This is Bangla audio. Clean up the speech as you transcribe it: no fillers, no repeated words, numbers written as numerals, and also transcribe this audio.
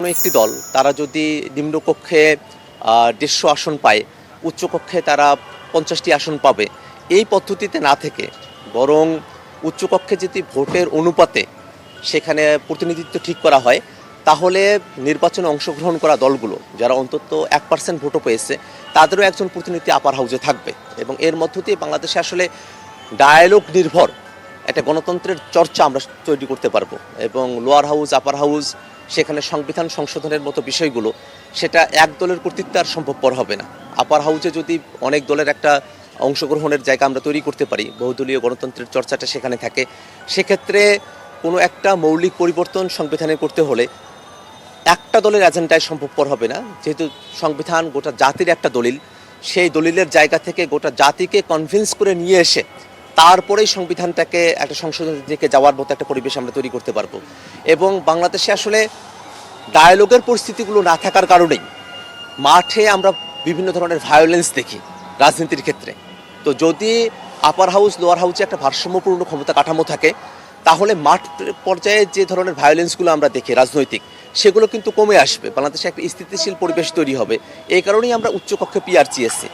কোনো একটি দল তারা যদি নিম্নকক্ষে ১৫০ আসন পায়, উচ্চকক্ষে তারা ৫০টি আসন পাবে, এই পদ্ধতিতে না থেকে বরং উচ্চকক্ষে যদি ভোটের অনুপাতে সেখানে প্রতিনিধিত্ব ঠিক করা হয়, তাহলে নির্বাচনে অংশগ্রহণ করা দলগুলো যারা অন্তত ১% ভোটও পেয়েছে তাদেরও একজন প্রতিনিধি আপার হাউজে থাকবে এবং এর মধ্য দিয়ে বাংলাদেশে আসলে ডায়ালগ নির্ভর একটা গণতন্ত্রের চর্চা আমরা তৈরি করতে পারবো এবং লোয়ার হাউস আপার হাউস সেখানে সংবিধান সংশোধনের মতো বিষয়গুলো সেটা এক দলের কর্তৃত্বে আর সম্ভবপর হবে না। আপার হাউসে যদি অনেক দলের একটা অংশগ্রহণের জায়গা আমরা তৈরি করতে পারি, বহুদলীয় গণতন্ত্রের চর্চাটা সেখানে থাকে, সেক্ষেত্রে কোনো একটা মৌলিক পরিবর্তন সংবিধানে করতে হলে একটা দলের এজেন্ডায় সম্ভবপর হবে না, যেহেতু সংবিধান গোটা জাতির একটা দলিল, সেই দলিলের জায়গা থেকে গোটা জাতিকে কনভিন্স করে নিয়ে এসে তারপরেই সংবিধানটাকে একটা সংশোধনের দিকে যাওয়ার মতো একটা পরিবেশ আমরা তৈরি করতে পারবো। এবং বাংলাদেশে আসলে ডায়ালগের পরিস্থিতিগুলো না থাকার কারণেই মাঠে আমরা বিভিন্ন ধরনের ভায়োলেন্স দেখি রাজনীতির ক্ষেত্রে। তো যদি আপার হাউস লোয়ার হাউসে একটা ভারসাম্যপূর্ণ ক্ষমতা কাঠামো থাকে, তাহলে মাঠ পর্যায়ে যে ধরনের ভায়োলেন্সগুলো আমরা দেখি রাজনৈতিক, সেগুলো কিন্তু কমে আসবে, বাংলাদেশে একটা স্থিতিশীল পরিবেশ তৈরি হবে। এই কারণেই আমরা উচ্চকক্ষে পিআর চেয়েছি।